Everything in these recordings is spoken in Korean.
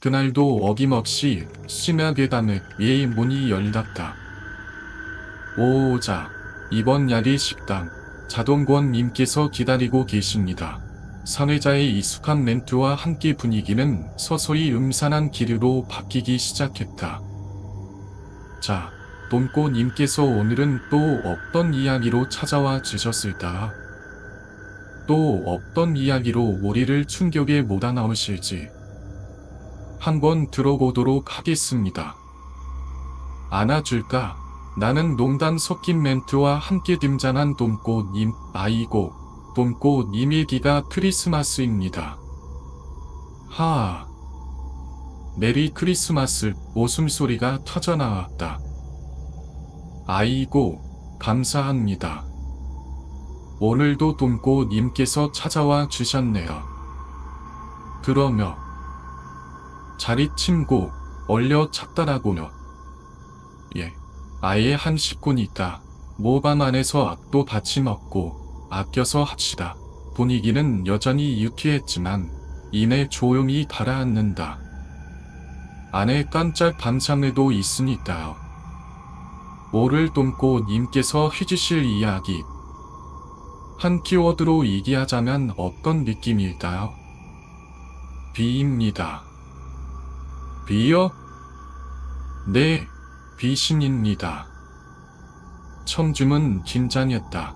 그날도 어김없이 심야괴담의 예의 문이 열렸다. 오자, 이번 야리 식당 자동권님께서 기다리고 계십니다. 사회자의 익숙한 멘트와 함께 분위기는 서서히 음산한 기류로 바뀌기 시작했다. 자, 돈꼬님께서 오늘은 또 어떤 이야기로 찾아와 주셨을까? 또 어떤 이야기로 우리를 충격에 몰아넣으실지 한번 들어보도록 하겠습니다. 안아줄까? 나는 농담 섞인 멘트와 함께 등장한 돈꼬님. 아이고, 돈꼬님 얘기가 크리스마스입니다. 하아. 메리 크리스마스. 웃음소리가 터져나왔다. 아이고, 감사합니다. 오늘도 돈꼬님께서 찾아와 주셨네요. 그러며 자리 침고 얼려 찾더라고요. 예, 아예 한 식구니까 모방 안에서 악도 받치 먹고 아껴서 합시다. 분위기는 여전히 유쾌했지만 이내 조용히 가라앉는다. 안에 깜짝 밤잠에도 있으니까요. 오늘 돈꼬님께서 해주실 이야기 한 키워드로 얘기하자면 어떤 느낌일까요? 비입니다. 비요? 네, 비신입니다. 청중은 긴장했다.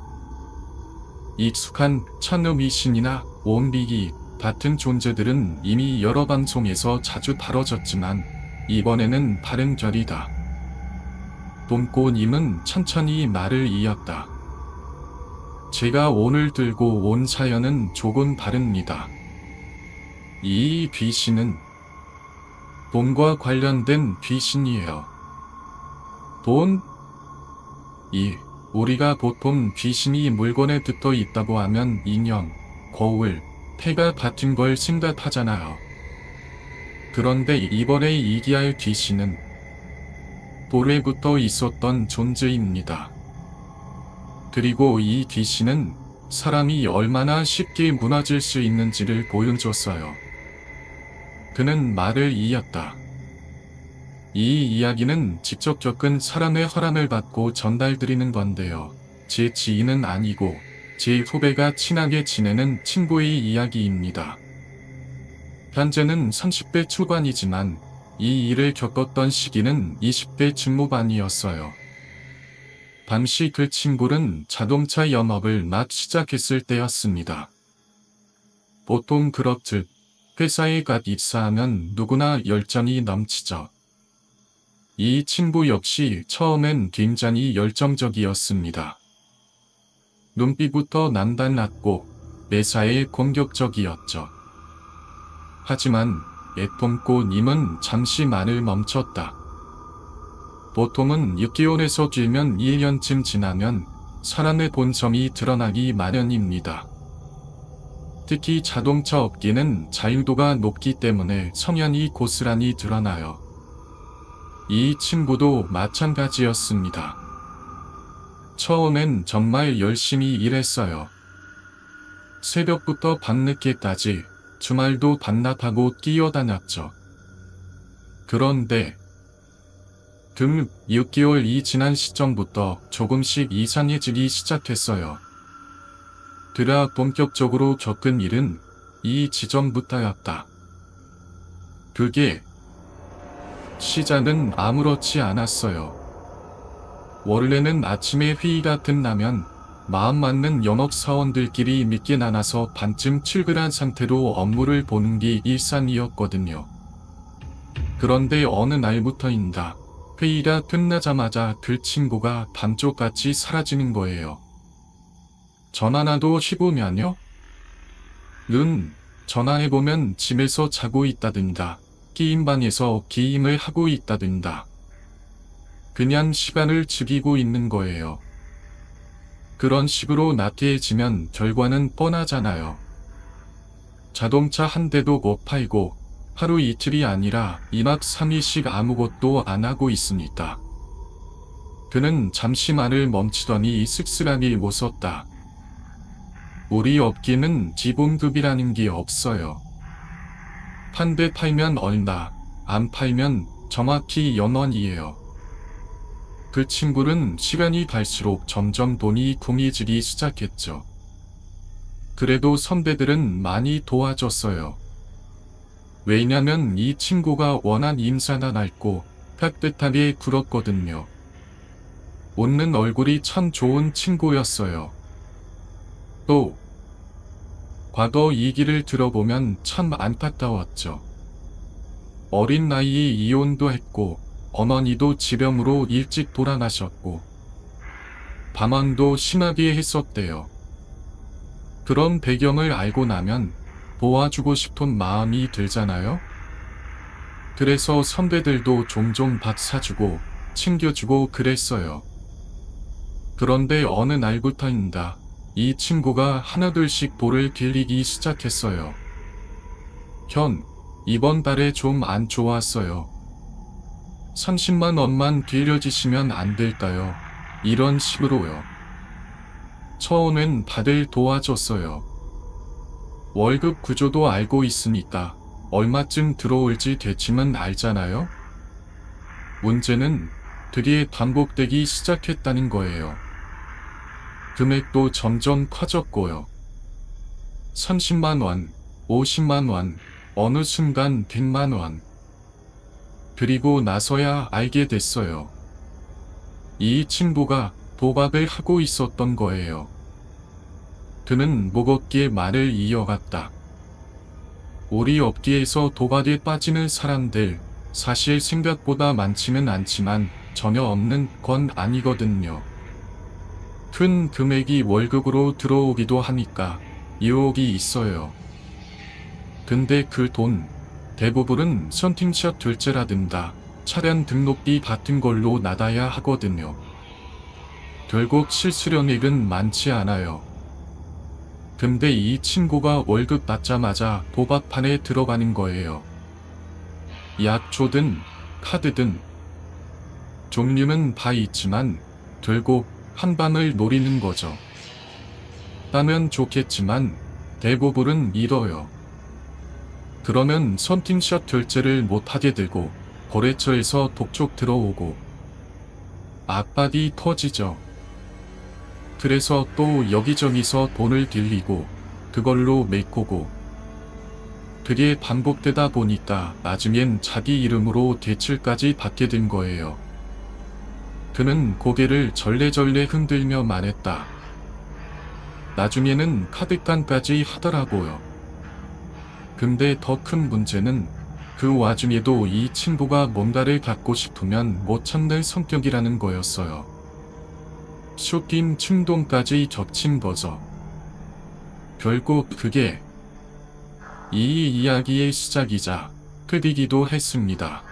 익숙한 천음이신이나 온비기 같은 존재들은 이미 여러 방송에서 자주 다뤄졌지만 이번에는 다른 결이다. 돈꼬님은 천천히 말을 이었다. 제가 오늘 들고 온 사연은 조금 다릅니다. 이 귀신은 돈과 관련된 귀신이에요. 돈? 우리가 보통 귀신이 물건에 붙어 있다고 하면 인형, 거울, 폐가 같은 걸 생각하잖아요. 그런데 이번에 얘기할 귀신은 돌에 붙어 있었던 존재입니다. 그리고 이 귀신은 사람이 얼마나 쉽게 무너질 수 있는지를 보여줬어요. 그는 말을 이었다. 이 이야기는 직접 겪은 사람의 허락을 받고 전달드리는 건데요. 제 지인은 아니고 제 후배가 친하게 지내는 친구의 이야기입니다. 현재는 30대 초반이지만 이 일을 겪었던 시기는 20대 중후반이었어요. 당시 그 친구는 자동차 영업을 막 시작했을 때였습니다. 보통 그렇듯 회사에 갓 입사하면 누구나 열정이 넘치죠. 이 친구 역시 처음엔 굉장히 열정적이었습니다. 눈빛부터 남달랐고 매사에 공격적이었죠. 하지만 돈꼬님은 잠시 말을 멈췄다. 보통은 6개월에서 길면 1년쯤 지나면 사람의 본성이 드러나기 마련입니다. 특히 자동차 업계는 자유도가 높기 때문에 성향이 고스란히 드러나요. 이 친구도 마찬가지였습니다. 처음엔 정말 열심히 일했어요. 새벽부터 밤늦게까지 주말도 반납하고 뛰어다녔죠. 그런데 6개월이 지난 시점부터 조금씩 이상해지기 시작했어요. 그가 본격적으로 겪은 일은 이 지점부터였다. 그게 시작은 아무렇지 않았어요. 원래는 아침에 회의가 끝나면 마음 맞는 영업사원들끼리 늦게 나눠서 반쯤 출근한 상태로 업무를 보는 게 일상이었거든요. 그런데 어느 날부터인가 회의가 끝나자마자 그 친구가 반쪽같이 사라지는 거예요. 전화라도 해보면요? 전화해보면 집에서 자고 있다든가 게임방에서 게임을 하고 있다든가 그냥 시간을 즐기고 있는 거예요. 그런 식으로 나태해지면 결과는 뻔하잖아요. 자동차 한 대도 못 팔고 하루 이틀이 아니라 2박 3일씩 아무것도 안 하고 있으니까. 그는 잠시 말을 멈추더니 씁쓸하게 웃었다. 우리 업계는 기본급이라는 게 없어요. 한 대 팔면 얼마, 안 팔면 정확히 연원이에요. 그 친구는 시간이 갈수록 점점 돈이 궁해지기 시작했죠. 그래도 선배들은 많이 도와줬어요. 왜냐면 이 친구가 워낙 인사가 밝고 따뜻하게 굴었거든요. 웃는 얼굴이 참 좋은 친구였어요. 또 과거 얘기를 들어보면 참 안타까웠죠. 어린 나이에 이혼도 했고 어머니도 지병으로 일찍 돌아가셨고 방황도 심하게 했었대요. 그런 배경을 알고 나면 도와주고 싶은 마음이 들잖아요. 그래서 선배들도 종종 밥 사주고 챙겨주고 그랬어요. 그런데 어느 날부터인가 이 친구가 하나둘씩 볼을 길리기 시작했어요. 현, 이번 달에 좀 안 좋았어요. 30만 원만 빌려주시면 안 될까요? 이런 식으로요. 처음엔 다들 도와줬어요. 월급 구조도 알고 있으니까 얼마쯤 들어올지 대충은 알잖아요? 문제는 그게 반복되기 시작했다는 거예요. 금액도 점점 커졌고요. 30만 원, 50만 원, 어느 순간 100만 원. 그리고 나서야 알게 됐어요. 이 친구가 도박을 하고 있었던 거예요. 그는 무겁게 말을 이어갔다. 우리 업계에서 도박에 빠지는 사람들 사실 생각보다 많지는 않지만 전혀 없는 건 아니거든요. 큰 금액이 월급으로 들어오기도 하니까 유혹이 있어요. 근데 그 돈 대부분은 선팅샷 결제라든가 차량 등록비 같은 걸로 나가야 하거든요. 결국 실수령액은 많지 않아요. 근데 이 친구가 월급 받자마자 도박판에 들어가는 거예요. 약초든 카드든 종류는 다 있지만 결국 한방을 노리는 거죠. 따면 좋겠지만 대부분은 잃어요. 그러면 선팅샷 결제를 못하게 되고 거래처에서 독촉 들어오고 악박이 터지죠. 그래서 또 여기저기서 돈을 빌리고 그걸로 메꾸고 그게 반복되다 보니까 나중엔 자기 이름으로 대출까지 받게 된 거예요. 그는 고개를 절레절레 흔들며 말했다. 나중에는 카드깡까지 하더라고요. 근데 더 큰 문제는 그 와중에도 이 친구가 뭔가를 갖고 싶으면 못 참는 성격이라는 거였어요. 쇼핑 충동까지 겹친 거죠. 결국 그게 이 이야기의 시작이자 끝이기도 했습니다.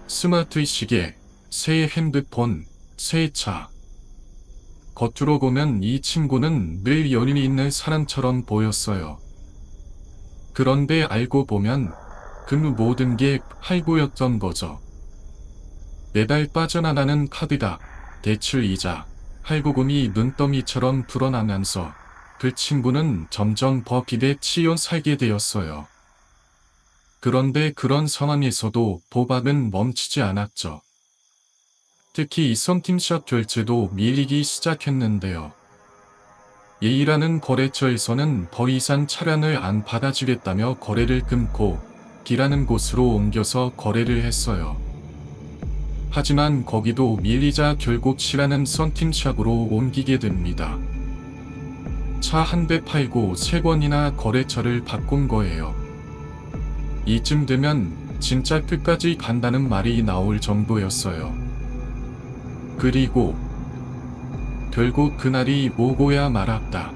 스마트 시계, 새 핸드폰, 새 차. 겉으로 보면 이 친구는 늘 연인이 있는 사람처럼 보였어요. 그런데 알고 보면 그 모든 게 할부였던 거죠. 매달 빠져나가는 카드가 대출이자 할부금이 눈더미처럼 불어나면서 그 친구는 점점 더 빚에 치여 살게 되었어요. 그런데 그런 상황에서도 도박은 멈추지 않았죠. 특히 이 선팅샷 결제도 밀리기 시작했는데요. A라는 거래처에서는 더 이상 차량을 안 받아주겠다며 거래를 끊고 B라는 곳으로 옮겨서 거래를 했어요. 하지만 거기도 밀리자 결국 C라는 선팅샵으로 옮기게 됩니다. 차 한 대 팔고 3번이나 거래처를 바꾼 거예요. 이쯤 되면 진짜 끝까지 간다는 말이 나올 정도였어요. 그리고 결국 그날이 오고야 말았다.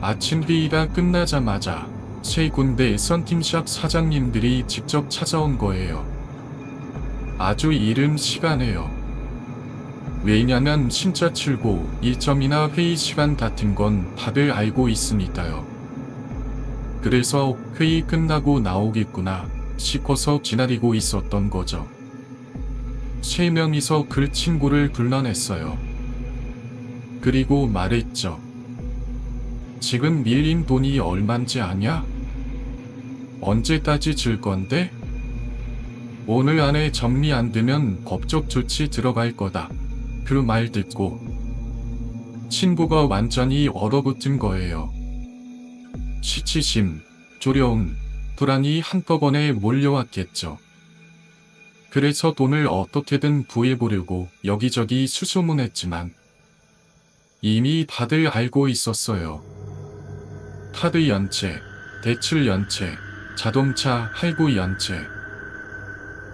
아침 회의가 끝나자마자 세 군데 선팅샵 사장님들이 직접 찾아온 거예요. 아주 이른 시간에요. 왜냐면 신차 출고 일정이나 회의 시간 같은 건 다들 알고 있으니까요. 그래서 회의 끝나고 나오겠구나 싶어서 기다리고 있었던 거죠. 3명이서 그 친구를 불러냈어요. 그리고 말했죠. 지금 밀린 돈이 얼만지 아냐? 언제까지 줄 건데? 오늘 안에 정리 안 되면 법적 조치 들어갈 거다. 그 말 듣고 친구가 완전히 얼어붙은 거예요. 수치심, 두려움, 불안이 한꺼번에 몰려왔겠죠. 그래서 돈을 어떻게든 구해보려고 여기저기 수소문했지만 이미 다들 알고 있었어요. 카드 연체, 대출 연체, 자동차 할부 연체.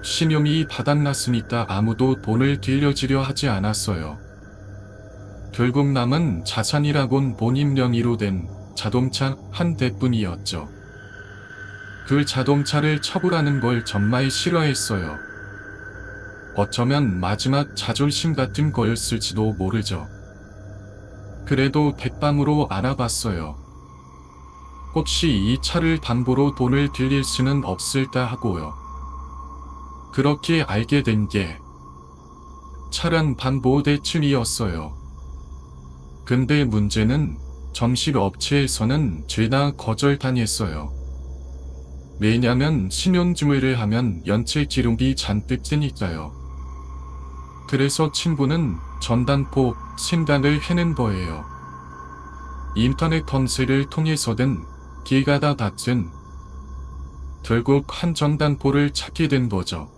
신용이 바닥났으니까 아무도 돈을 빌려주려 하지 않았어요. 결국 남은 자산이라곤 본인 명의로 된 자동차 한 대뿐이었죠. 그 자동차를 처분하는 걸 정말 싫어했어요. 어쩌면 마지막 자존심 같은 거였을지도 모르죠. 그래도 백방으로 알아봤어요. 혹시 이 차를 담보로 돈을 빌릴 수는 없을까 하고요. 그렇게 알게 된 게 차량 담보 대출이었어요. 근데 문제는 정식업체에서는 죄다 거절당했어요. 왜냐면 신용주의를 하면 연체 기록이 잔뜩 뜨니까요. 그래서 친구는 전담포 생각을 해낸 거예요. 인터넷 검색을 통해서든 길 가다 닿든 결국 한 전담포를 찾게 된 거죠.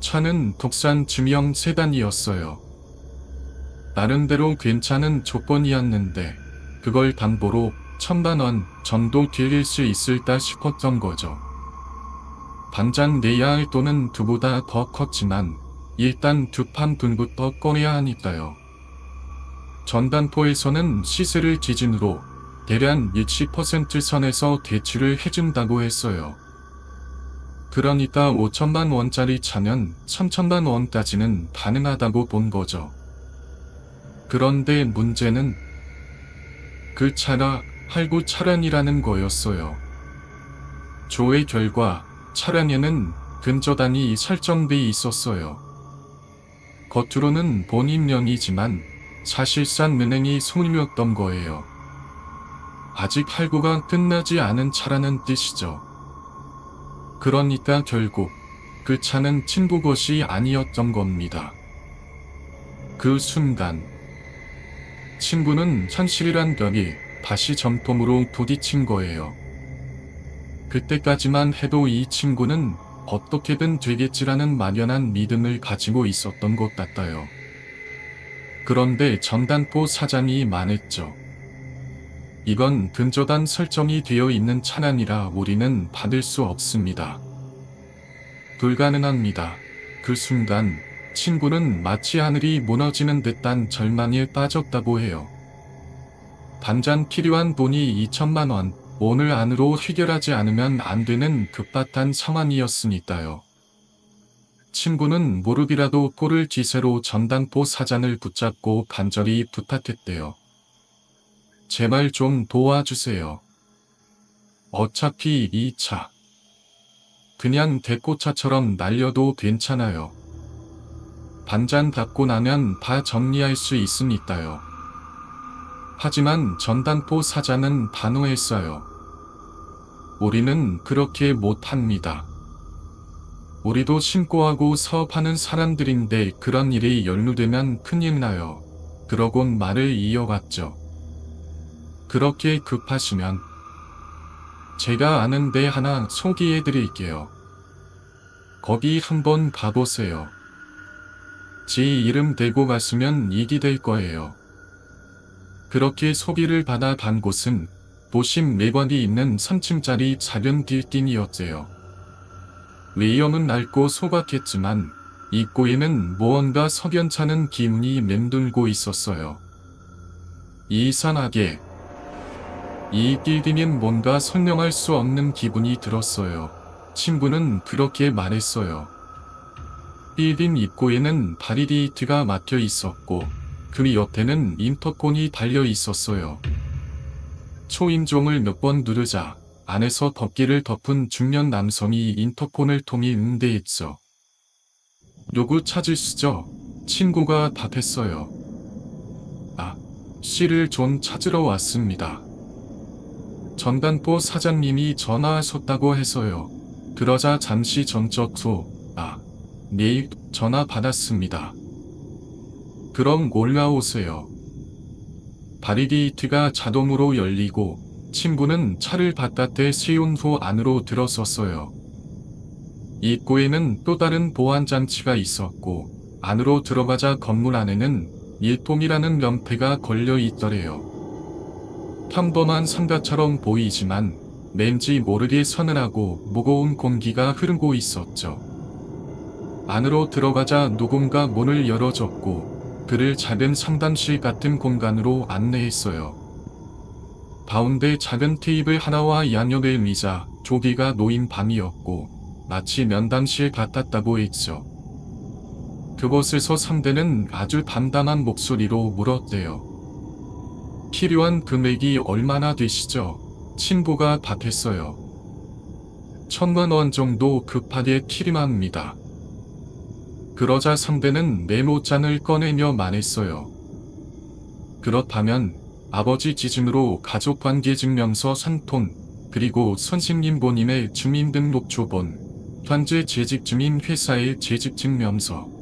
차는 국산 중형 세단이었어요. 나름대로 괜찮은 조건이었는데 그걸 담보로 1,000만 원 정도 빌릴 수 있을까 싶었던 거죠. 당장 내야 할 돈은 두보다 더 컸지만 일단 두 판 돈부터 꺼내야 하니까요. 전담포에서는 시세를 기준으로 대략 60% 선에서 대출을 해준다고 했어요. 그러니까 5천만 원짜리 차면 3천만 원까지는 가능하다고 본 거죠. 그런데 문제는 그 차가 할부 차량이라는 거였어요. 조회 결과 차량에는 근저당이 설정돼 있었어요. 겉으로는 본인 명의지만 사실상 은행이 손님이었던 거예요. 아직 할부가 끝나지 않은 차라는 뜻이죠. 그러니까 결국 그 차는 친구 것이 아니었던 겁니다. 그 순간 친구는 현실이란 벽이 다시 점통으로 부딪힌 거예요. 그때까지만 해도 이 친구는 어떻게든 되겠지라는 막연한 믿음을 가지고 있었던 것 같아요. 그런데 전담포 사장이 말했죠. 이건 근저당 설정이 되어 있는 차량이라 우리는 받을 수 없습니다. 불가능합니다. 그 순간 친구는 마치 하늘이 무너지는 듯한 절망에 빠졌다고 해요. 당장 필요한 돈이 2천만 원, 오늘 안으로 해결하지 않으면 안 되는 급박한 상황이었으니까요. 친구는 무릎이라도 꿇을 기세로 전담포 사장을 붙잡고 간절히 부탁했대요. 제발 좀 도와주세요. 어차피 이 차 그냥 대꼬차처럼 날려도 괜찮아요. 반잔 닫고 나면 다 정리할 수 있으니까요. 하지만 전담포 사장은 단호했어요. 우리는 그렇게 못합니다. 우리도 신고하고 사업하는 사람들인데 그런 일이 연루되면 큰일 나요. 그러곤 말을 이어갔죠. 그렇게 급하시면 제가 아는 데 하나 소개해 드릴게요. 거기 한번 가보세요. 제 이름 대고 갔으면 이기 될 거예요. 그렇게 소개를 받아 간 곳은 도심 매관이 있는 3층짜리 작은 빌딩이었대요. 외형은 낡고 소박했지만 입구에는 무언가 석연찮은 기운이 맴돌고 있었어요. 이상하게 이 빌딩엔 뭔가 설명할 수 없는 기분이 들었어요. 친구는 그렇게 말했어요. 빌딩 입구에는 바리게이트가 막혀 있었고 그 옆에는 인터폰이 달려 있었어요. 초인종을 몇 번 누르자 안에서 덮개를 덮은 중년 남성이 인터폰을 통해 응대했죠. 누구 찾으시죠? 친구가 답했어요. 씨를 좀 찾으러 왔습니다. 전담포 사장님이 전화하셨다고 해서요. 그러자 잠시 전적 후, 네, 전화 받았습니다. 그럼 올라오세요. 바리게이트가 자동으로 열리고 친구는 차를 바깥에 세운 후 안으로 들어섰어요. 입구에는 또 다른 보안장치가 있었고 안으로 들어가자 건물 안에는 일통이라는 명패가 걸려 있더래요. 평범한 상가처럼 보이지만 왠지 모르게 서늘하고 무거운 공기가 흐르고 있었죠. 안으로 들어가자 누군가 문을 열어줬고 그를 작은 상담실 같은 공간으로 안내했어요. 가운데 작은 테이블 하나와 양옆에 의자, 조기가 놓인 방이었고 마치 면담실 같았다고 했죠. 그곳에서 상대는 아주 담담한 목소리로 물었대요. 필요한 금액이 얼마나 되시죠? 친구가 답했어요. 1,000만 원 정도 급하게 필요합니다. 그러자 상대는 메모장을 꺼내며 말했어요. 그렇다면 아버지 지준으로 가족관계증명서 3통, 그리고 선생님 본인의 주민등록조본, 현재 재직 중인 회사의 재직증명서,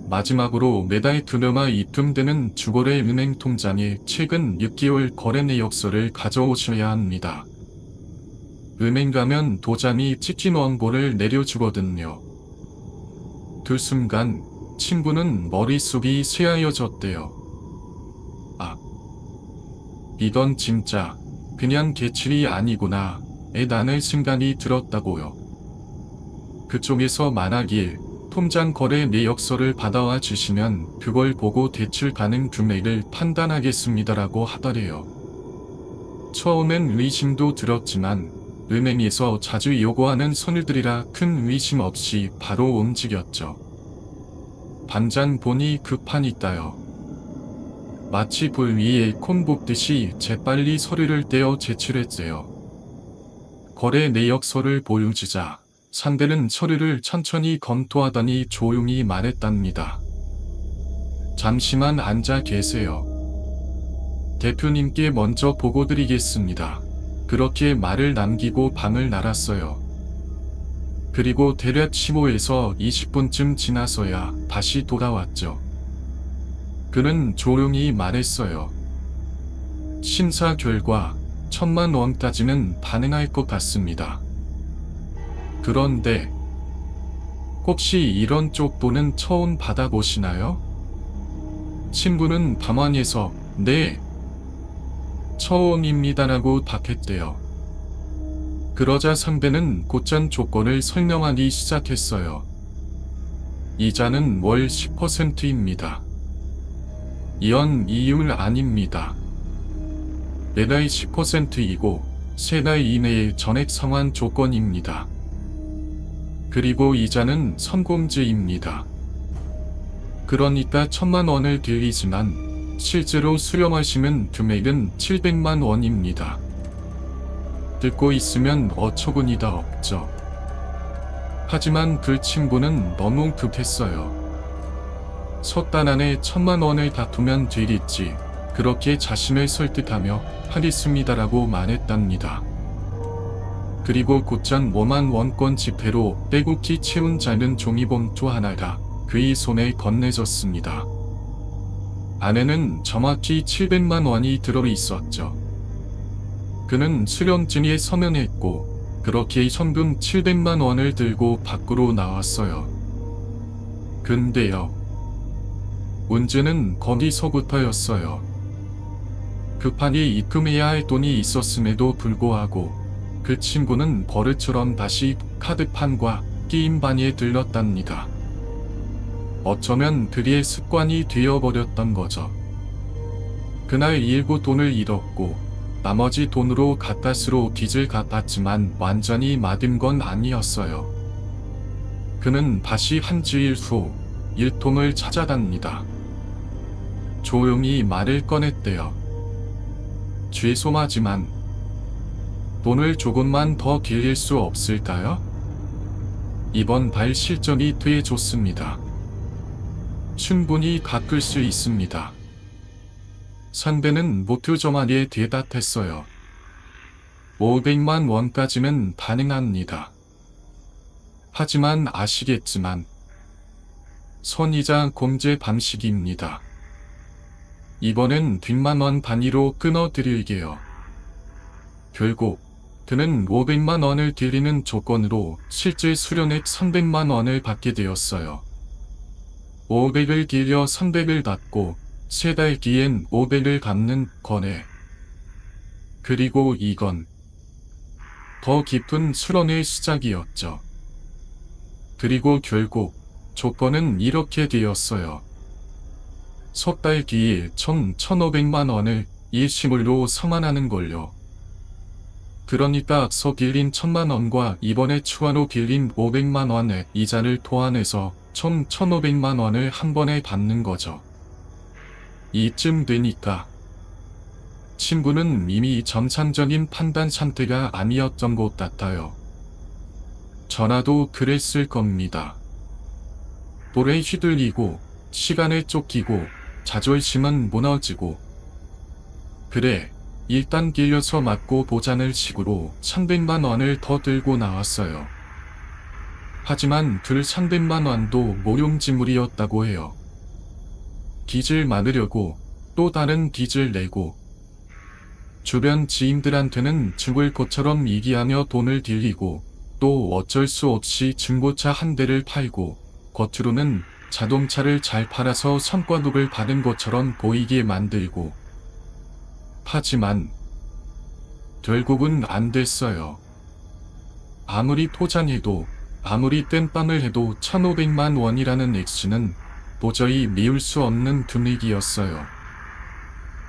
마지막으로 매달 그나마 입금되는 주거래 은행 통장에 최근 6개월 거래 내역서를 가져오셔야 합니다. 은행 가면 도장이 찍힌 원고를 내려주거든요. 그 순간 친구는 머릿속이 새하얘졌대요. 이건 진짜 그냥 개칠이 아니구나 라는 생각이 들었다고요. 그쪽에서 말하길 통장 거래 내역서를 받아와 주시면 그걸 보고 대출 가능 금액을 판단하겠습니다라고 하더래요. 처음엔 의심도 들었지만 은행에서 자주 요구하는 선율들이라 큰 의심 없이 바로 움직였죠. 반장 보니 급하니까요. 마치 불 위에 콩 볶듯이 재빨리 서류를 떼어 제출했대요. 거래 내역서를 보여주자 상대는 서류를 천천히 검토하더니 조용히 말했답니다. 잠시만 앉아 계세요. 대표님께 먼저 보고드리겠습니다. 그렇게 말을 남기고 방을 나갔어요. 그리고 대략 15에서 20분쯤 지나서야 다시 돌아왔죠. 그는 조용히 말했어요. 심사 결과 1,000만 원까지는 가능할 것 같습니다. 그런데 혹시 이런 쪽도는 처음 받아보시나요? 친구는 가만히서 네, 처음입니다라고 답했대요. 그러자 상대는 곧장 조건을 설명하기 시작했어요. 이자는 월 10%입니다. 연이율 아닙니다. 매달 10%이고 3달 이내의 전액 상환 조건입니다. 그리고 이자는 선공제입니다. 그러니까 1,000만 원을 드리지만 실제로 수령하시는 금액은 700만 원입니다. 듣고 있으면 어처구니가 없죠. 하지만 그 친구는 너무 급했어요. 석 달 안에 1,000만 원을 다투면 되겠지. 그렇게 자신을 설득하며 하겠습니다라고 말했답니다. 그리고 곧장 5만 원권 지폐로 빼곡히 채운 작은 종이봉투 하나가 그의 손에 건네졌습니다. 안에는 정확히 700만 원이 들어 있었죠. 그는 수령증에 서명했고 그렇게 현금 700만 원을 들고 밖으로 나왔어요. 근데요. 문제는 거기서부터였어요. 급하게 입금해야 할 돈이 있었음에도 불구하고 그 친구는 버릇처럼 다시 카드판과 게임방에 들렀답니다. 어쩌면 그의 습관이 되어버렸던 거죠. 그날 일부 돈을 잃었고 나머지 돈으로 가까스로 빚을 갚았지만 완전히 맞은 건 아니었어요. 그는 다시 한 주일 후 일통을 찾아답니다. 조용히 말을 꺼냈대요. 죄송하지만 돈을 조금만 더 빌릴 수 없을까요? 이번 달 실적이 돼 좋습니다. 충분히 갚을 수 있습니다. 상대는 무표정하게 대답했어요. 500만 원까지는 가능합니다. 하지만 아시겠지만 선이자 공제 방식입니다. 이번엔 뒷만원 단위로 끊어드릴게요. 결국 그는 500만 원을 드리는 조건으로 실제 수령액 300만 원을 받게 되었어요. 500을 길려 300을 받고 3달 뒤엔 500을 갚는 거래. 그리고 이건 더 깊은 수렁의 시작이었죠. 그리고 결국 조건은 이렇게 되었어요. 석 달 뒤에 총 1,500만 원을 일시불로 상환하는 걸요. 그러니까 앞서 빌린 1,000만 원과 이번에 추가로 빌린 500만 원의 이자를 토안해서 총 1,500만 원을 한 번에 받는 거죠. 이쯤 되니까 친구는 이미 정상적인 판단 상태가 아니었던 것 같아요. 전화도 그랬을 겁니다. 볼에 휘둘리고 시간에 쫓기고 자존심은 무너지고 그래 일단 길려서 맞고 보자는 식으로 300만 원을 더 들고 나왔어요. 하지만 그 300만 원도 모용지물이었다고 해요. 빚을 많으려고 또 다른 빚을 내고 주변 지인들한테는 죽을 것처럼 얘기하며 돈을 빌리고 또 어쩔 수 없이 중고차 한 대를 팔고 겉으로는 자동차를 잘 팔아서 성과급을 받은 것처럼 보이게 만들고 하지만 결국은 안 됐어요. 아무리 포장해도 아무리 땜빵을 해도 1,500만 원이라는 액수는 도저히 미울 수 없는 금액이었어요.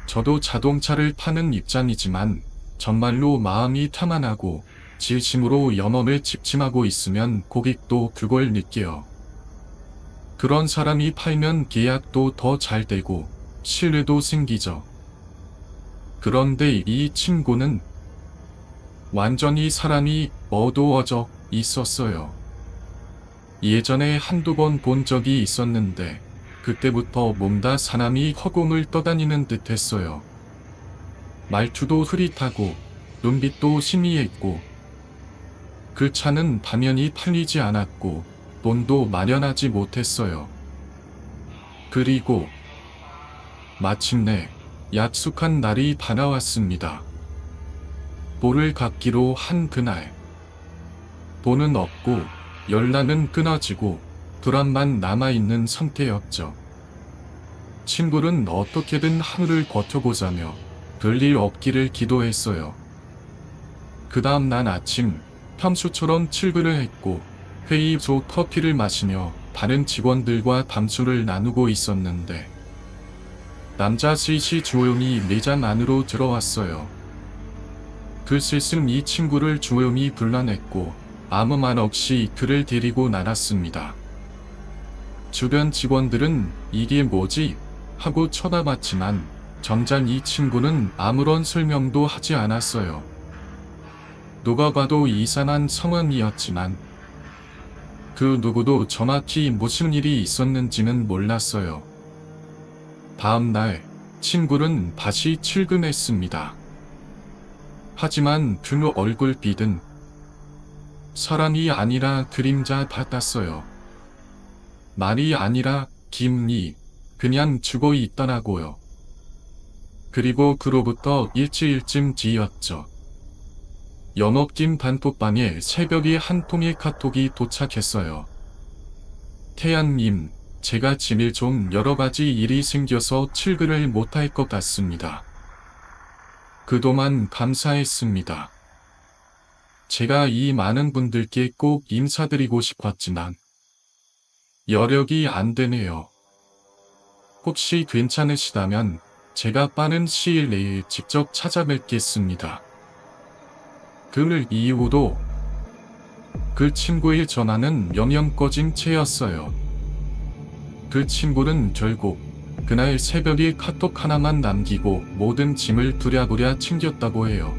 저도 자동차를 파는 입장이지만 정말로 마음이 탐안하고 진심으로 영업에 집중하고 있으면 고객도 그걸 느껴요. 그런 사람이 팔면 계약도 더 잘 되고 신뢰도 생기죠. 그런데 이 친구는 완전히 사람이 어두워져 있었어요. 예전에 한두 번 본 적이 있었는데 그때부터 뭔가 사람이 허공을 떠다니는 듯 했어요. 말투도 흐릿하고 눈빛도 희미했고 그 차는 당연히 팔리지 않았고 돈도 마련하지 못했어요. 그리고 마침내 약속한 날이 다가왔습니다. 볼을 갚기로 한 그날. 돈은 없고 연락은 끊어지고 불안만 남아있는 상태였죠. 친구는 어떻게든 하루를 버텨보자며 별일 없기를 기도했어요. 그 다음 날 아침 평소처럼 출근을 했고 회의소 커피를 마시며 다른 직원들과 담소를 나누고 있었는데 남자 셋이 조용히 매장 안으로 들어왔어요. 그 셋은 이 친구를 조용히 불러냈고 아무 말 없이 그를 데리고 나갔습니다. 주변 직원들은 이게 뭐지? 하고 쳐다봤지만 정작 이 친구는 아무런 설명도 하지 않았어요. 누가 봐도 이상한 상황이었지만 그 누구도 정확히 무슨 일이 있었는지는 몰랐어요. 다음 날 친구는 다시 출근했습니다. 하지만 그 얼굴빛은 사람이 아니라 그림자 같았어요. 말이 아니라 김이 그냥 죽어 있더라고요. 그리고 그로부터 일주일쯤 뒤였죠. 영업팀 단톡방에 새벽에 한 통의 카톡이 도착했어요. 태양님, 제가 지금 좀 여러가지 일이 생겨서 출근을 못할 것 같습니다. 그동안 감사했습니다. 제가 이 많은 분들께 꼭 인사드리고 싶었지만 여력이 안 되네요. 혹시 괜찮으시다면 제가 빠른 시일 내에 직접 찾아뵙겠습니다. 그 이후로 그 친구의 전화는 영영 꺼진 채였어요. 그 친구는 결국 그날 새벽에 카톡 하나만 남기고 모든 짐을 부랴부랴 챙겼다고 해요.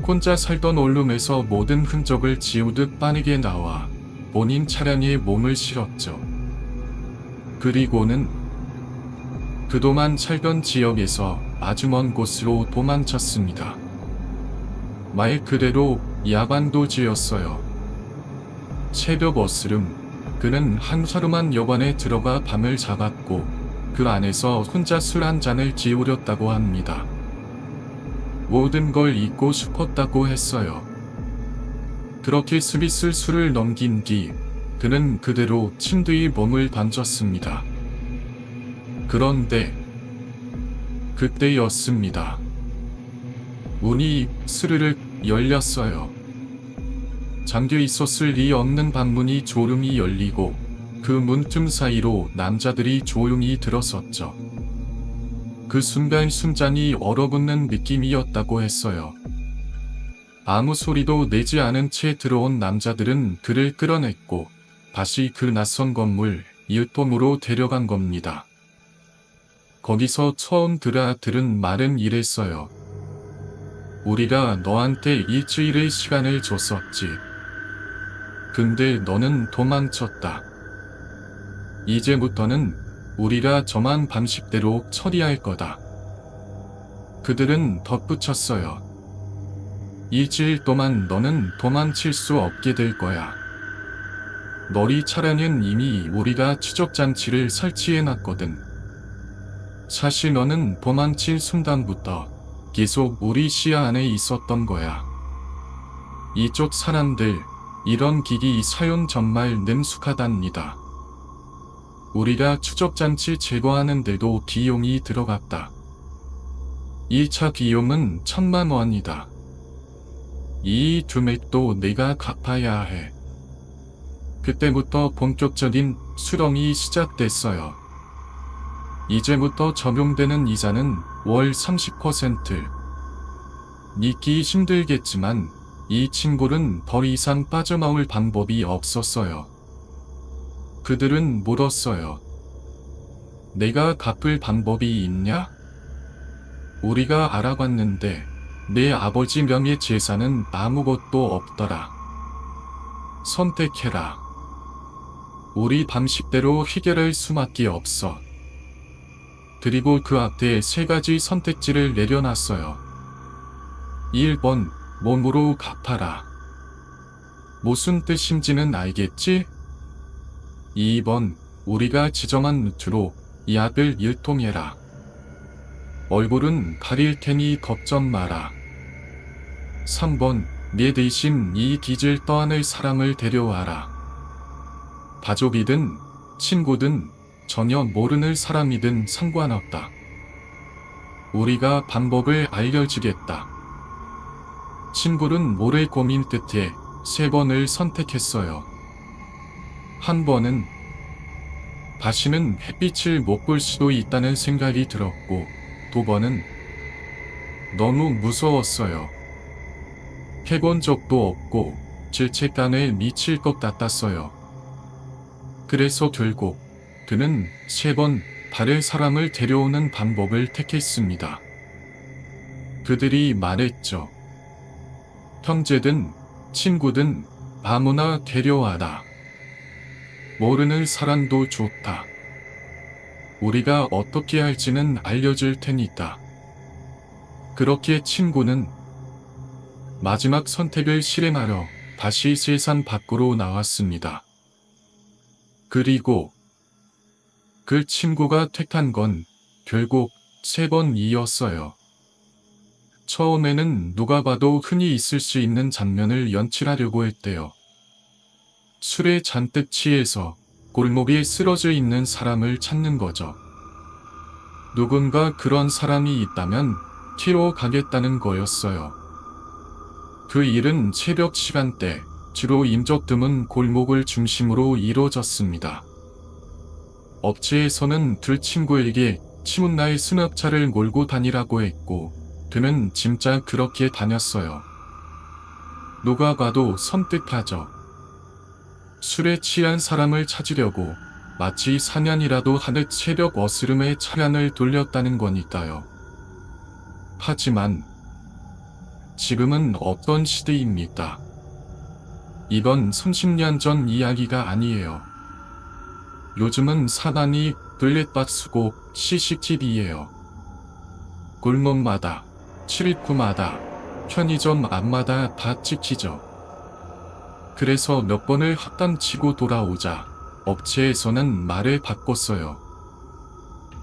혼자 살던 원룸에서 모든 흔적을 지우듯 빠르게 나와 본인 차량에 몸을 실었죠. 그리고는 그동안 살던 지역에서 아주 먼 곳으로 도망쳤습니다. 말 그대로 야반도주였어요. 새벽 어스름, 그는 한 사름한 여관에 들어가 밤을 잡았고 그 안에서 혼자 술 한 잔을 지우렸다고 합니다. 모든 걸 잊고 싶었다고 했어요. 그렇게 스비슬 술을 넘긴 뒤 그는 그대로 침대에 몸을 던졌습니다. 그런데 그때였습니다. 문이 스르륵 열렸어요. 잠겨 있었을 리 없는 방문이 조름이 열리고 그 문틈 사이로 남자들이 조용히 들어섰죠. 그 순간 심장이 얼어붙는 느낌이었다고 했어요. 아무 소리도 내지 않은 채 들어온 남자들은 그를 끌어냈고 다시 그 낯선 건물 일동으로 데려간 겁니다. 거기서 처음 들은 말은 이랬어요. 우리가 너한테 일주일의 시간을 줬었지. 근데 너는 도망쳤다. 이제부터는 우리가 정한 방식대로 처리할 거다. 그들은 덧붙였어요. 일주일 동안 너는 도망칠 수 없게 될 거야. 너희 차량은 이미 우리가 추적장치를 설치해놨거든. 사실 너는 도망칠 순간부터 계속 우리 시야 안에 있었던 거야. 이쪽 사람들, 이런 기기 사용 정말 능숙하답니다. 우리가 추적장치 제거하는데도 비용이 들어갔다. 1차 비용은 1,000만 원이다. 이 금액도 내가 갚아야 해. 그때부터 본격적인 수렁이 시작됐어요. 이제부터 적용되는 이자는 월 30%. 믿기 힘들겠지만 이 친구는 더 이상 빠져나올 방법이 없었어요. 그들은 물었어요. 내가 갚을 방법이 있냐? 우리가 알아봤는데 내 아버지 명의 재산은 아무것도 없더라. 선택해라. 우리 방식대로 해결할 수밖에 없어. 그리고 그 앞에 3가지 선택지를 내려놨어요. 1번, 몸으로 갚아라. 무슨 뜻인지는 알겠지? 2번, 우리가 지정한 루트로 약을 유통해라. 얼굴은 가릴 테니 걱정 마라. 3번, 내 대신 이 빚을 떠안을 사람을 데려와라. 가족이든 친구든 전혀 모르는 사람이든 상관없다. 우리가 방법을 알려주겠다. 친구는 오래 고민 끝에 3번을 선택했어요. 한 번은 다시는 햇빛을 못 볼 수도 있다는 생각이 들었고, 2번은 너무 무서웠어요. 해본 적도 없고 질책감에 미칠 것 같았어요. 그래서 결국 그는 3번 다른 사람을 데려오는 방법을 택했습니다. 그들이 말했죠. 형제든 친구든 아무나 데려와라. 모르는 사람도 좋다. 우리가 어떻게 할지는 알려줄 테니까. 그렇게 친구는 마지막 선택을 실행하려 다시 세상 밖으로 나왔습니다. 그리고 그 친구가 택한 건 결국 3번이었어요. 처음에는 누가 봐도 흔히 있을 수 있는 장면을 연출하려고 했대요. 술에 잔뜩 취해서 골목에 쓰러져 있는 사람을 찾는 거죠. 누군가 그런 사람이 있다면 키로 가겠다는 거였어요. 그 일은 새벽 시간대, 주로 인적 드문 골목을 중심으로 이루어졌습니다. 업체에서는 두 친구에게 치문나의 승합차를 몰고 다니라고 했고, 그는 진짜 그렇게 다녔어요. 누가 봐도 섬뜩하죠. 술에 취한 사람을 찾으려고 마치 사냥이라도 하듯 새벽 어스름에 차량을 돌렸다는 거니까요. 하지만 지금은 어떤 시대입니까? 이건 30년 전 이야기가 아니에요. 요즘은 사단이 블랙박스고 CCTV예요. 골목마다, 출입구마다, 편의점 앞마다 다 찍히죠. 그래서 몇 번을 헛단치고 돌아오자 업체에서는 말을 바꿨어요.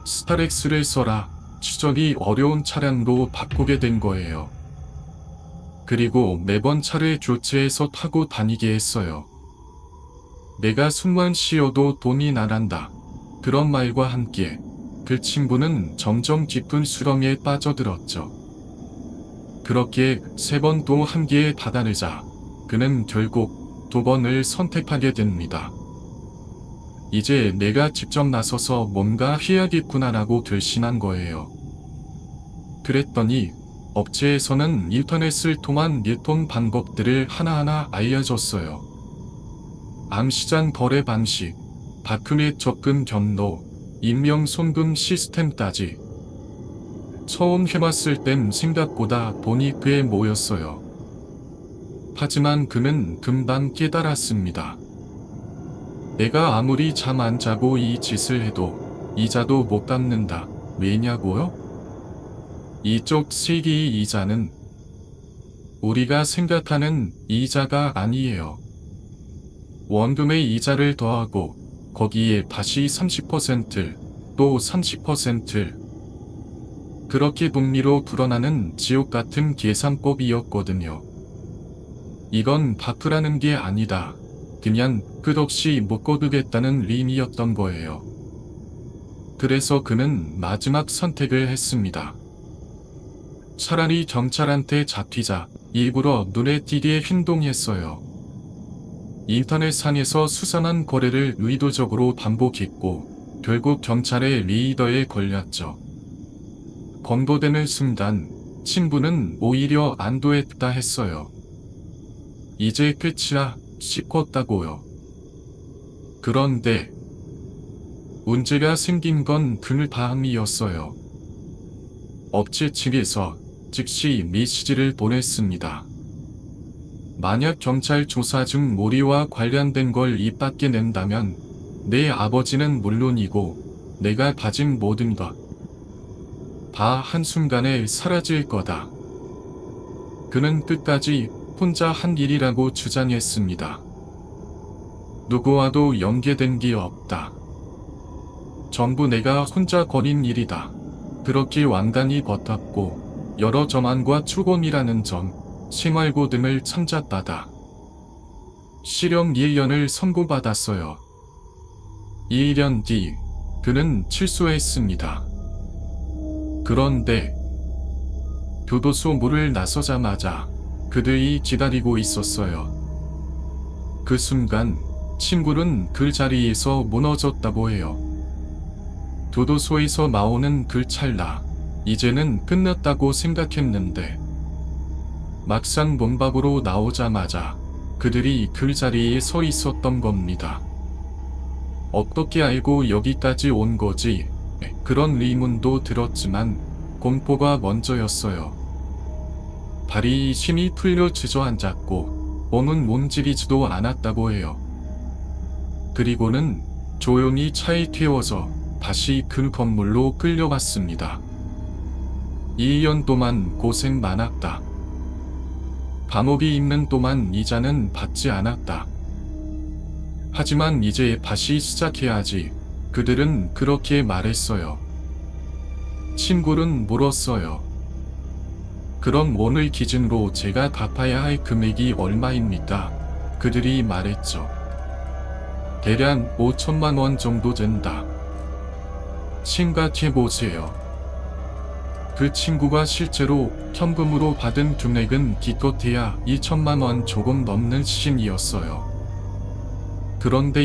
스타렉스를 써라. 추적이 어려운 차량로 바꾸게 된 거예요. 그리고 매번 차를 교체해서 타고 다니게 했어요. 내가 숨만 쉬어도 돈이 나간다. 그런 말과 함께 그 친구는 점점 깊은 수렁에 빠져들었죠. 그렇게 3번도 한계에 다다르자 그는 결국 2번을 선택하게 됩니다. 이제 내가 직접 나서서 뭔가 해야겠구나라고 결심한 거예요. 그랬더니 업체에서는 인터넷을 통한 유통 방법들을 하나하나 알려줬어요. 암시장 거래 방식, 바크넷 접근 경로, 익명 송금 시스템까지. 처음 해봤을 땐 생각보다 돈이 꽤 모였어요. 하지만 그는 금방 깨달았습니다. 내가 아무리 잠 안 자고 이 짓을 해도 이자도 못 갚는다. 왜냐고요? 이쪽 세기의 이자는 우리가 생각하는 이자가 아니에요. 원금의 이자를 더하고 거기에 다시 30%, 또 30%. 그렇게 복리로 불어나는 지옥 같은 계산법이었거든요. 이건 바프라는 게 아니다. 그냥 끝없이 묶어두겠다는 의미였던 거예요. 그래서 그는 마지막 선택을 했습니다. 차라리 경찰한테 잡히자 일부러 눈에 띄게 행동했어요. 인터넷상에서 수상한 거래를 의도적으로 반복했고 결국 경찰의 리더에 걸렸죠. 검거되는 순간 친구는 오히려 안도했다 했어요. 이제 끝이야 싶었다고요. 그런데 문제가 생긴 건 그날 밤이었어요. 업체 측에서 즉시 메시지를 보냈습니다. 만약 경찰 조사 중 모리와 관련된 걸 입 밖에 낸다면 내 아버지는 물론이고 내가 가진 모든 것 다 한순간에 사라질 거다. 그는 끝까지 혼자 한 일이라고 주장했습니다. 누구와도 연계된 게 없다. 전부 내가 혼자 거린 일이다. 그렇게 완간히 버텼고 여러 저만과 추곰이라는 점, 생활고 등을 참작받아 실형 1년을 선고받았어요. 1년 뒤 그는 출소했습니다. 그런데 교도소 문을 나서자마자 그들이 기다리고 있었어요. 그 순간 친구는 그 자리에서 무너졌다고 해요. 교도소에서 나오는 그 찰나 이제는 끝났다고 생각했는데 막상 문 밖으로 나오자마자 그들이 그 자리에 서 있었던 겁니다. 어떻게 알고 여기까지 온 거지? 그런 의문도 들었지만 공포가 먼저였어요. 발이 힘이 풀려 주저앉았고 몸은 움직이지도 않았다고 해요. 그리고는 조용히 차에 태워서 다시 그 건물로 끌려갔습니다. 2년 동안 고생 많았다. 감옥에 있는 동안 이자는 받지 않았다. 하지만 이제 다시 시작해야지. 그들은 그렇게 말했어요. 친구는 물었어요. 그럼 오늘 기준으로 제가 갚아야 할 금액이 얼마입니까? 그들이 말했죠. 대략 5천만 원 정도 된다. 생각해보세요. 그 친구가 실제로 현금으로 받은 금액은 기껏해야 2천만 원 조금 넘는 수준이었어요. 그런데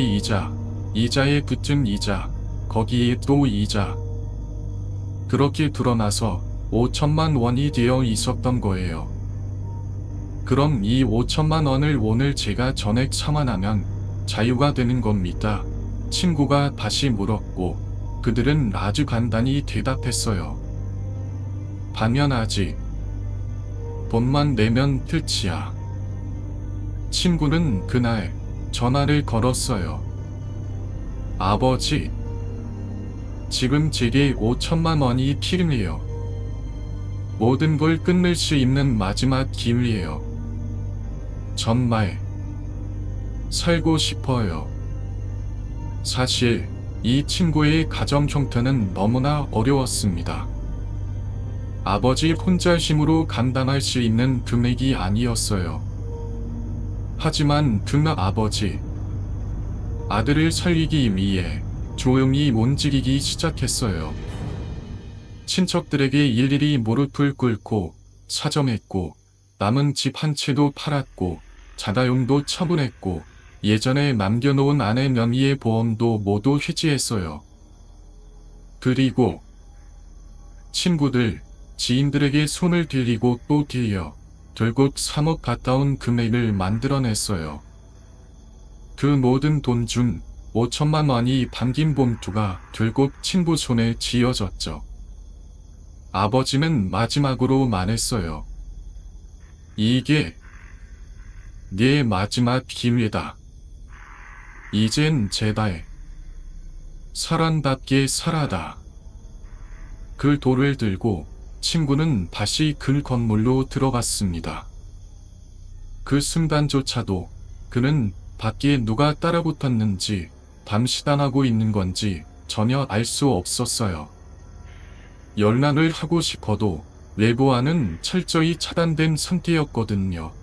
이자에 붙은 이자, 거기에 또 이자. 그렇게 드러나서 5천만 원이 되어 있었던 거예요. 그럼 이 5천만 원을 오늘 제가 전액 상환하면 자유가 되는 겁니다. 친구가 다시 물었고 그들은 아주 간단히 대답했어요. 당연하지. 돈만 내면 끝이야. 친구는 그날 전화를 걸었어요. 아버지, 지금 제게 5천만 원이 필요해요. 모든 걸 끝낼 수 있는 마지막 기회예요. 정말 살고 싶어요. 사실 이 친구의 가정 형태는 너무나 어려웠습니다. 아버지 혼자 힘으로 감당할 수 있는 금액이 아니었어요. 하지만 아버지, 아들을 살리기 위해 조용히 움직이기 시작했어요. 친척들에게 일일이 무릎을 꿇고 사정했고, 남은 집 한 채도 팔았고, 자가용도 처분했고, 예전에 남겨놓은 아내 명의의 보험도 모두 해지했어요. 그리고 친구들, 지인들에게 손을 들리고 또 들려 결국 3억 가까운 금액을 만들어냈어요. 그 모든 돈 중 5천만 원이 담긴 봉투가 결국 친구 손에 쥐어졌죠. 아버지는 마지막으로 말했어요. 이게 네 마지막 기회다. 이젠 제발 사람답게 살아라. 그 돌을 들고 친구는 다시 그 건물로 들어갔습니다. 그 순간조차도 그는 밖에 누가 따라붙었는지 감시당하고 있는 건지 전혀 알 수 없었어요. 연락을 하고 싶어도 외부와는 철저히 차단된 상태였거든요.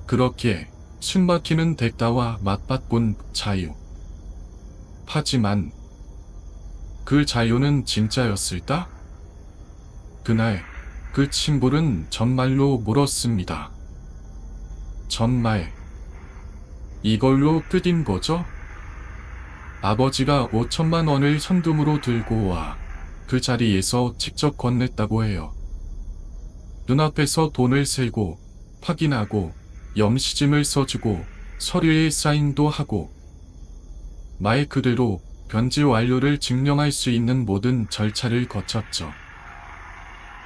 그렇게 숨막히는 대가와 맞바꾼 자유. 하지만 그 자유는 진짜였을까? 그날 그 친구는 정말로 물었습니다. 정말 이걸로 끝인 거죠? 아버지가 5천만 원을 현금으로 들고 와 그 자리에서 직접 건넸다고 해요. 눈앞에서 돈을 세고 확인하고 염시짐을 써주고 서류에 사인도 하고 말 그대로 변제 완료를 증명할 수 있는 모든 절차를 거쳤죠.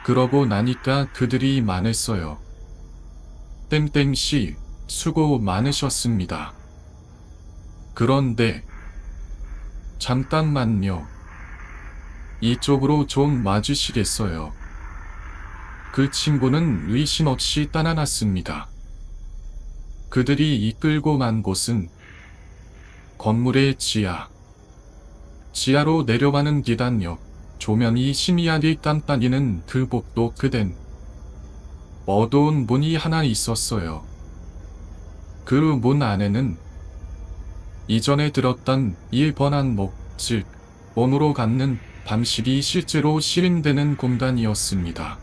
그러고 나니까 그들이 말했어요. 땡땡씨, 수고 많으셨습니다. 그런데 잠깐만요. 이쪽으로 좀 와주시겠어요? 그 친구는 의심 없이 따라났습니다. 그들이 이끌고 간 곳은 건물의 지하로 내려가는 계단역, 조명이 희미하게 깜빡이는 그 복도 끝엔 어두운 문이 하나 있었어요. 그 문 안에는 이전에 들었던 1번 항목, 즉 몸으로 갖는 방식이 실제로 실행되는 공간이었습니다.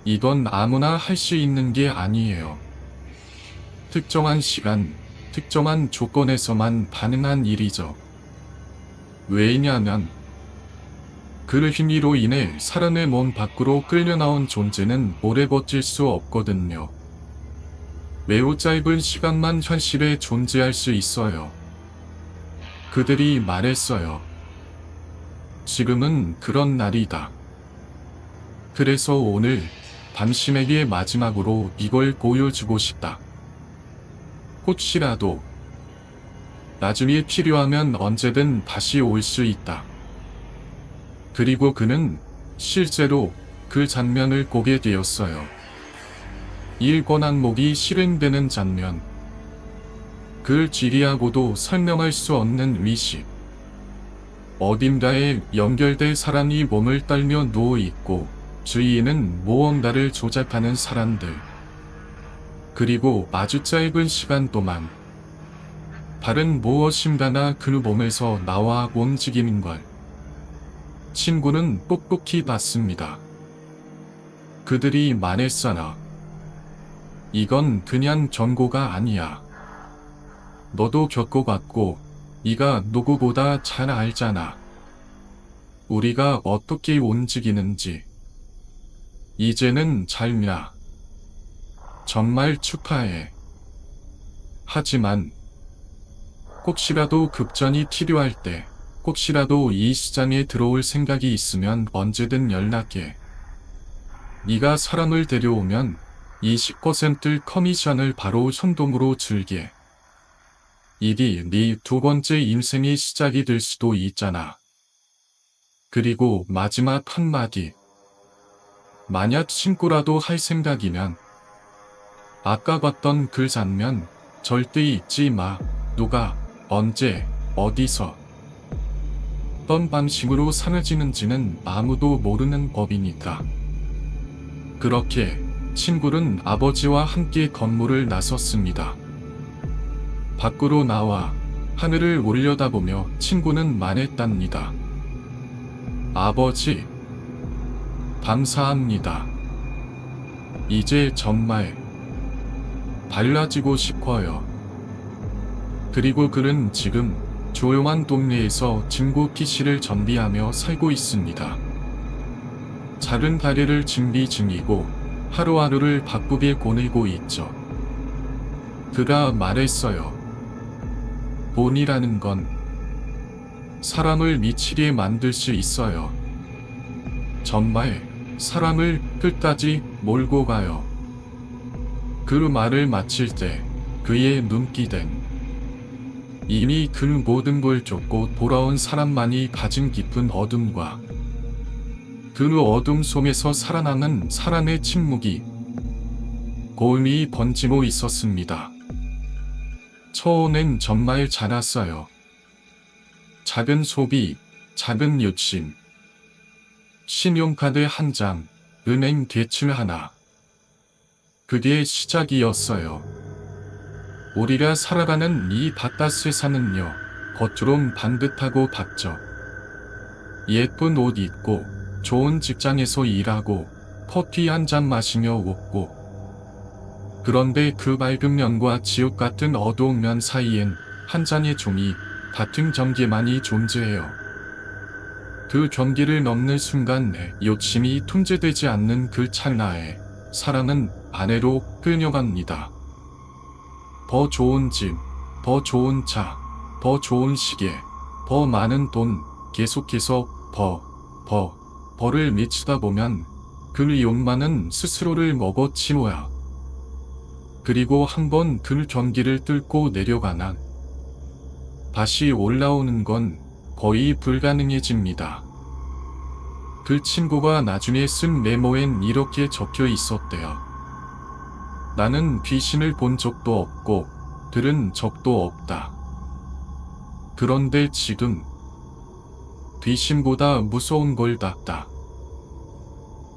이건 아무나 할 수 있는 게 아니에요. 특정한 시간, 특정한 조건에서만 가능한 일이죠. 왜냐하면 그 힘으로 인해 사람의 몸 밖으로 끌려나온 존재는 오래 버틸 수 없거든요. 매우 짧은 시간만 현실에 존재할 수 있어요. 그들이 말했어요. 지금은 그런 날이다. 그래서 오늘 당신에게 마지막으로 이걸 보여주고 싶다. 혹시라도 나중에 필요하면 언제든 다시 올 수 있다. 그리고 그는 실제로 그 장면을 보게 되었어요. 1권 항목이 실행되는 장면. 그 지리하고도 설명할 수 없는 위식. 어딘가에 연결된 사람이 몸을 떨며 누워있고 주위에는 무언가를 조작하는 사람들. 그리고 아주 짧은 시간 동안 다른 무엇인가가 그 몸에서 나와 움직이는 걸 친구는 꼿꼿이 봤습니다. 그들이 말했잖아. 이건 그냥 경고가 아니야. 너도 겪어봤고 네가 누구보다 잘 알잖아. 우리가 어떻게 움직이는지. 이제는 잘냐. 정말 축하해. 하지만 혹시라도 급전이 필요할 때, 혹시라도 이 시장에 들어올 생각이 있으면 언제든 연락해. 네가 사람을 데려오면 20% 커미션을 바로 현금으로 줄게. 일이 네 두 번째 인생의 시작이 될 수도 있잖아. 그리고 마지막 한마디. 만약 신고라도 할 생각이면 아까 봤던 그 장면 절대 잊지 마. 누가, 언제, 어디서, 어떤 방식으로 사라지는지는 아무도 모르는 법이니까. 그렇게 친구는 아버지와 함께 건물을 나섰습니다. 밖으로 나와 하늘을 올려다보며 친구는 말했답니다. 아버지, 감사합니다. 이제 정말 달라지고 싶어요. 그리고 그는 지금 조용한 동네에서 친구 PC를 정비하며 살고 있습니다. 작은 가게를 준비 중이고 하루하루를 바쁘게 보내고 있죠. 그가 말했어요. 돈이라는 건 사람을 미치게 만들 수 있어요. 정말 사람을 끝까지 몰고 가요. 그 말을 마칠 때 그의 눈길엔 이미 그 모든 걸 쫓고 돌아온 사람만이 가진 깊은 어둠과 그 어둠 속에서 살아남은 사람의 침묵이 고음이 번지고 있었습니다. 처음엔 정말 작았어요. 작은 소비, 작은 욕심, 신용카드 한 장, 은행 대출 하나. 그게 시작이었어요. 우리가 살아가는 이 바깥 세상은요, 겉으론 반듯하고 밝죠. 예쁜 옷 입고, 좋은 직장에서 일하고, 커피 한 잔 마시며 웃고. 그런데 그 밝은 면과 지옥 같은 어두운 면 사이엔 한 잔의 종이 같은 경계만이 존재해요. 그 경계를 넘는 순간 내 욕심이 통제되지 않는 그 찰나에 사람은 아래로 끌려갑니다. 더 좋은 집, 더 좋은 차, 더 좋은 시계, 더 많은 돈, 계속해서 벌을 미치다 보면 그 욕망은 스스로를 먹어치워야. 그리고 한번 그 경기를 뚫고 내려가나 다시 올라오는 건 거의 불가능해집니다. 그 친구가 나중에 쓴 메모엔 이렇게 적혀 있었대요. 나는 귀신을 본 적도 없고 들은 적도 없다. 그런데 지금 귀신보다 무서운 걸 봤다.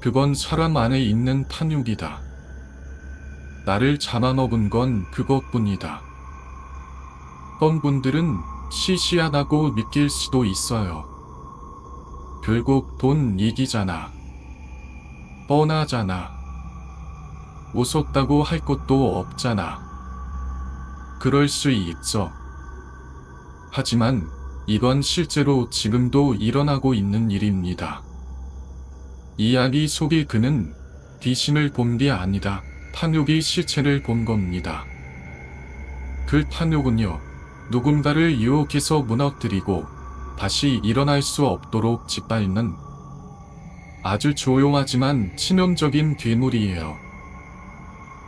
그건 사람 안에 있는 탐욕이다. 나를 잡아먹은 건 그것뿐이다. 어떤 분들은 시시하다고 느낄 수도 있어요. 결국 돈 얘기잖아. 뻔하잖아. 웃었다고 할 것도 없잖아. 그럴 수 있죠. 하지만 이건 실제로 지금도 일어나고 있는 일입니다. 이야기 속의 그는 귀신을 본 게 아니라 탐욕의 실체를 본 겁니다. 그 탐욕은요, 누군가를 유혹해서 무너뜨리고 다시 일어날 수 없도록 짓밟는 아주 조용하지만 치명적인 괴물이에요.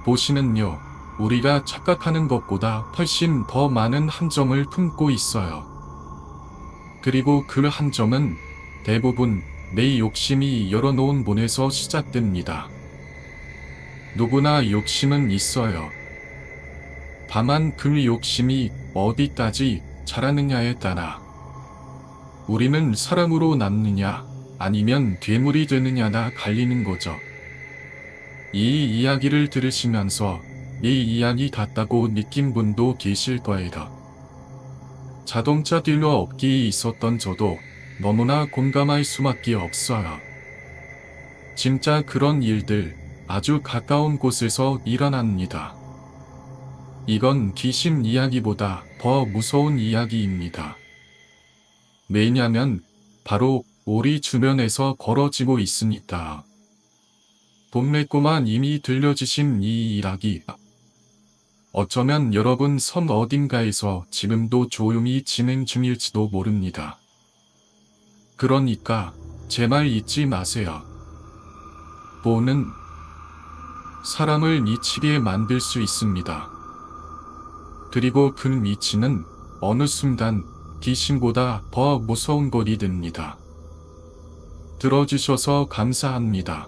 보시는요, 우리가 착각하는 것보다 훨씬 더 많은 함정을 품고 있어요. 그리고 그 함정은 대부분 내 욕심이 열어놓은 문에서 시작됩니다. 누구나 욕심은 있어요. 다만 그 욕심이 어디까지 자라느냐에 따라 우리는 사람으로 남느냐 아니면 괴물이 되느냐나 갈리는 거죠. 이 이야기를 들으시면서 이 이야기 같다고 느낀 분도 계실 거예요. 자동차 딜러 업계에 있었던 저도 너무나 공감할 수밖에 없어요. 진짜 그런 일들 아주 가까운 곳에서 일어납니다. 이건 귀신 이야기보다 더 무서운 이야기입니다. 왜냐면 바로 우리 주변에서 벌어지고 있으니까. 동네꼬만 이미 들려주신 이 이야기. 어쩌면 여러분 섬 어딘가에서 지금도 조용히 진행 중일지도 모릅니다. 그러니까 제 말 잊지 마세요. 돈은 사람을 미치게 만들 수 있습니다. 그리고 그 미치는 어느 순간 귀신보다 더 무서운 것이 됩니다. 들어주셔서 감사합니다.